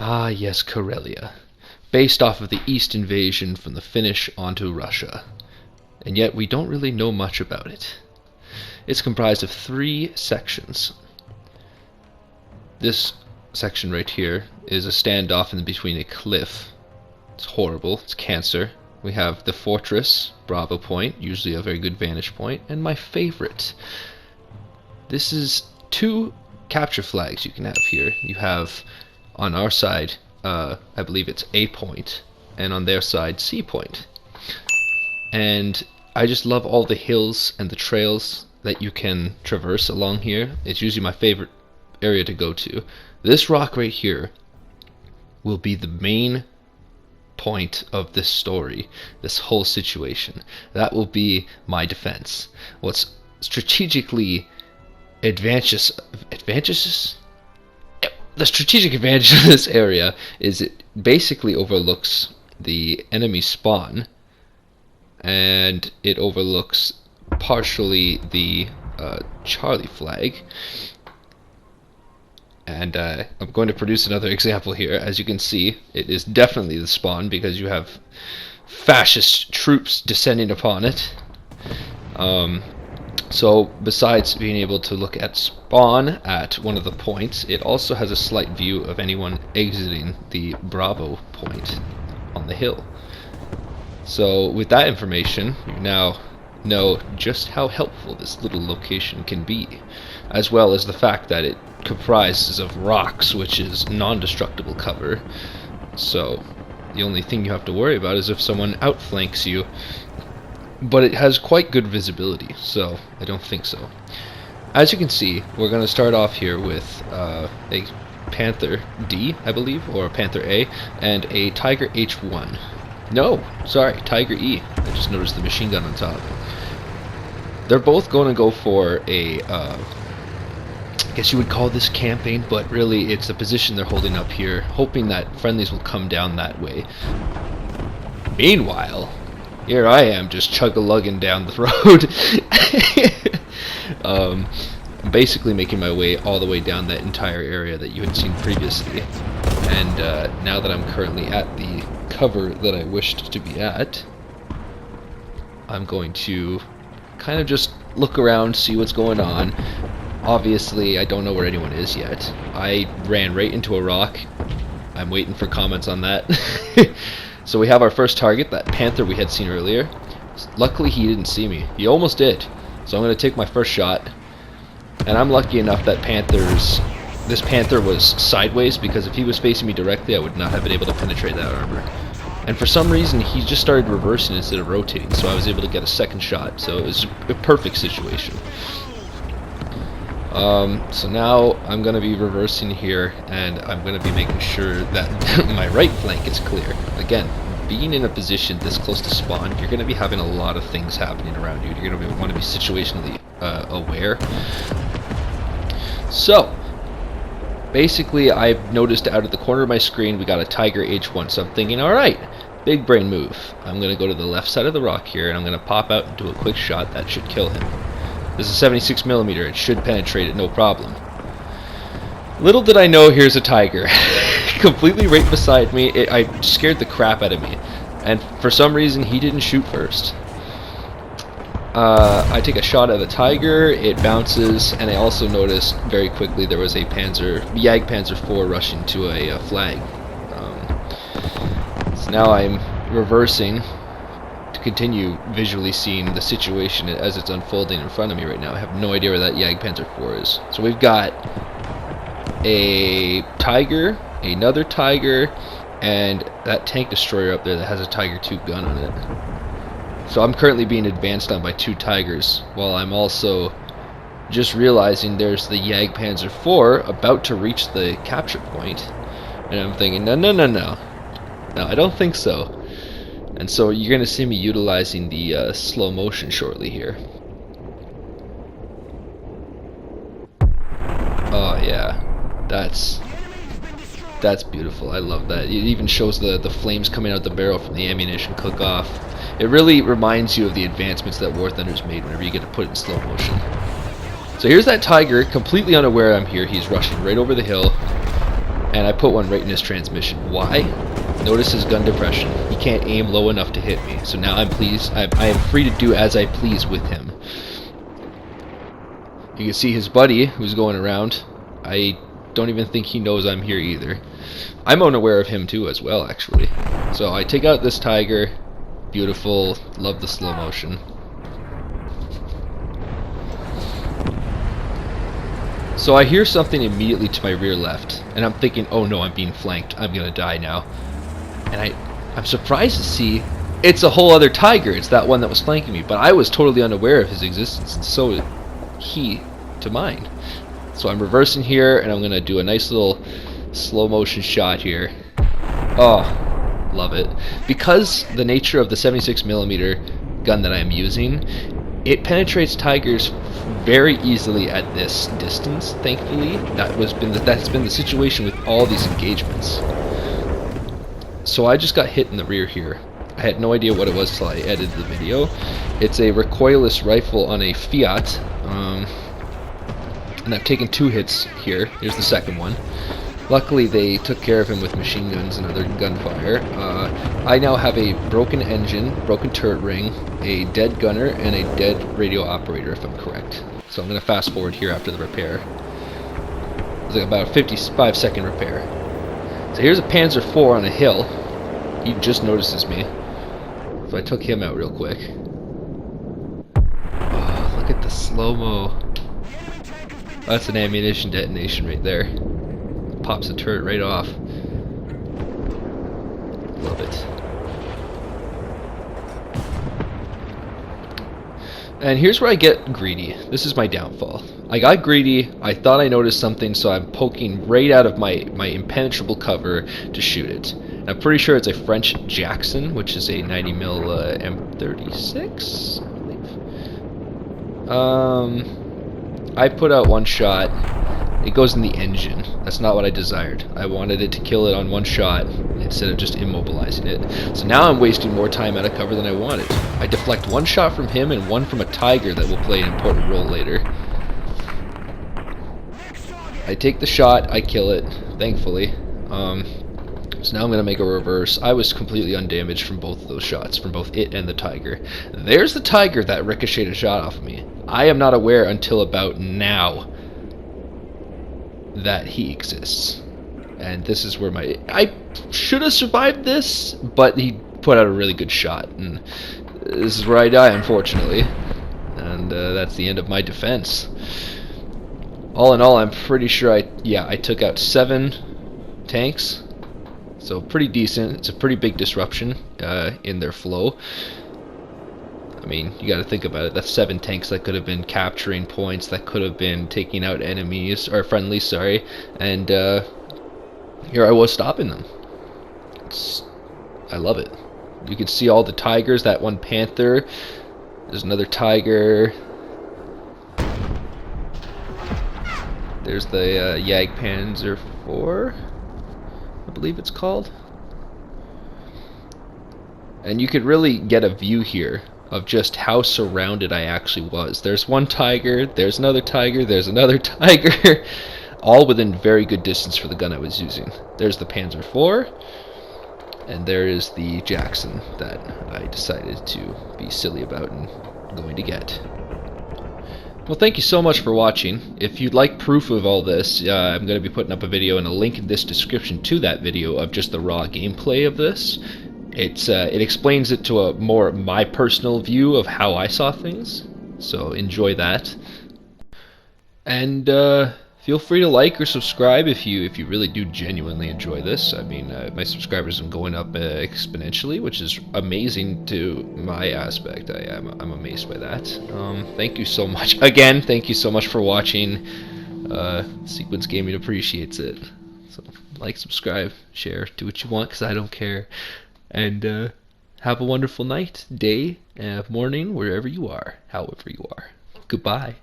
Ah, yes, Karelia. Based off of the East invasion from the Finnish onto Russia. And yet we don't really know much about it. It's comprised of 3 sections. This section right here is a standoff in between a cliff. It's horrible, it's cancer. We have the fortress, Bravo Point, usually a very good vantage point, and my favorite. This is 2 capture flags you can have here. You have on our side, I believe it's A point, and on their side, C point. And I just love all the hills and the trails that you can traverse along here. It's usually my favorite area to go to. This rock right here will be the main point of this story, this whole situation. That will be my defense. What's strategically advantageous? The strategic advantage of this area is it basically overlooks the enemy spawn, and it overlooks partially the Charlie flag. And I'm going to produce another example here. As you can see, it is definitely the spawn because you have fascist troops descending upon it. So besides being able to look at spawn at one of the points, it also has a slight view of anyone exiting the Bravo point on the hill. So with that information, you now know just how helpful this little location can be, as well as the fact that it comprises of rocks, which is non-destructible cover. So the only thing you have to worry about is if someone outflanks you. But it has quite good visibility, so I don't think so. As you can see, we're going to start off here with a Panther D, I believe, or a Panther A, and a Tiger H1. No, sorry, Tiger E. I just noticed the machine gun on top. They're both going to go for a, I guess you would call this camping, but really it's a position they're holding up here, hoping that friendlies will come down that way. Meanwhile, here I am just chug-a-lugging down the road. I'm basically making my way all the way down that entire area that you had seen previously. And now that I'm currently at the cover that I wished to be at, I'm going to kind of just look around, see what's going on. Obviously, I don't know where anyone is yet. I ran right into a rock. I'm waiting for comments on that. So we have our first target, that Panther we had seen earlier. Luckily he didn't see me. He almost did. So I'm going to take my first shot. And I'm lucky enough that this Panther was sideways, because if he was facing me directly I would not have been able to penetrate that armor. And for some reason he just started reversing instead of rotating, so I was able to get a second shot. So it was a perfect situation. So now I'm going to be reversing here, and I'm going to be making sure that my right flank is clear. Again, being in a position this close to spawn, you're going to be having a lot of things happening around you. You're going to want to be situationally aware. So, basically I've noticed out of the corner of my screen we got a Tiger H1, so I'm thinking, alright, big brain move. I'm going to go to the left side of the rock here, and I'm going to pop out and do a quick shot that should kill him. This is 76mm, it should penetrate it, no problem. Little did I know, here's a tiger. Completely right beside me. I scared the crap out of me. And for some reason, he didn't shoot first. I take a shot at the tiger, it bounces, and I also noticed very quickly there was a Jag Panzer IV rushing to a flag. So now I'm reversing to continue visually seeing the situation as it's unfolding in front of me right now. I have no idea where that Jag Panzer IV is. So we've got a tiger, another tiger, and that tank destroyer up there that has a Tiger II gun on it. So I'm currently being advanced on by 2 tigers, while I'm also just realizing there's the Jag Panzer IV about to reach the capture point. And I'm thinking, no, I don't think so. And so you're going to see me utilizing the slow motion shortly here. Oh yeah, that's beautiful. I love that. It even shows the flames coming out the barrel from the ammunition cook-off. It really reminds you of the advancements that Warthunder's made whenever you get to put it in slow motion. So here's that tiger, completely unaware I'm here. He's rushing right over the hill. and I put one right in his transmission. Why? Notice his gun depression. He can't aim low enough to hit me. So now I'm pleased. I am free to do as I please with him. You can see his buddy who's going around. I don't even think he knows I'm here either. I'm unaware of him too as well, actually. So I take out this tiger. Beautiful. Love the slow motion. So I hear something immediately to my rear left, and I'm thinking, oh no, I'm being flanked. I'm gonna die now. And I'm surprised to see it's a whole other tiger. It's that one that was flanking me, but I was totally unaware of his existence, and so he to mine. So I'm reversing here, and I'm gonna do a nice little slow motion shot here. Oh, love it. Because the nature of the 76mm gun that I'm using, it penetrates tigers very easily at this distance. Thankfully, that's been the situation with all these engagements. So I just got hit in the rear here. I had no idea what it was till I edited the video. It's a recoilless rifle on a Fiat, and I've taken 2 hits here. Here's the second one. Luckily, they took care of him with machine guns and other gunfire. I now have a broken engine, broken turret ring, a dead gunner, and a dead radio operator, if I'm correct. So I'm going to fast forward here after the repair. It's like about a 55-second repair. So here's a Panzer IV on a hill. He just notices me. So I took him out real quick. Oh, look at the slow-mo. That's an ammunition detonation right there. Pops the turret right off. Love it. And here's where I get greedy. This is my downfall. I got greedy, I thought I noticed something, so I'm poking right out of my impenetrable cover to shoot it. And I'm pretty sure it's a French Jackson, which is a 90mm M36, I believe. I put out one shot. It goes in the engine. That's not what I desired. I wanted it to kill it on one shot instead of just immobilizing it. So now I'm wasting more time out of cover than I wanted. I deflect one shot from him and one from a tiger that will play an important role later. I take the shot, I kill it, thankfully. So now I'm going to make a reverse. I was completely undamaged from both of those shots, from both it and the tiger. There's the tiger that ricocheted a shot off of me. I am not aware until about now that he exists. And this is where I should have survived this, but he put out a really good shot, and this is where I die, unfortunately. And that's the end of my defense. All in all, I'm pretty sure I took out 7 tanks, so pretty decent. It's a pretty big disruption in their flow. I mean, you got to think about it. That's 7 tanks that could have been capturing points, that could have been taking out enemies, or friendlies, sorry. And here I was stopping them. I love it. You can see all the tigers. That one panther. There's another tiger. There's the Jagdpanzer IV, I believe it's called. And you could really get a view here of just how surrounded I actually was. There's one tiger, there's another tiger, there's another tiger, all within very good distance for the gun I was using. There's the Panzer IV, and there is the Jackson that I decided to be silly about and going to get. Well, thank you so much for watching. If you'd like proof of all this, I'm going to be putting up a video and a link in this description to that video of just the raw gameplay of this. It explains it to a more my personal view of how I saw things, so enjoy that. And feel free to like or subscribe if you really do genuinely enjoy this. I mean, my subscribers are going up exponentially, which is amazing to my aspect. I'm amazed by that. Thank you so much. Again, thank you so much for watching. Sequence Gaming appreciates it. So like, subscribe, share, do what you want, because I don't care. And have a wonderful night, day, morning, wherever you are, however you are. Goodbye.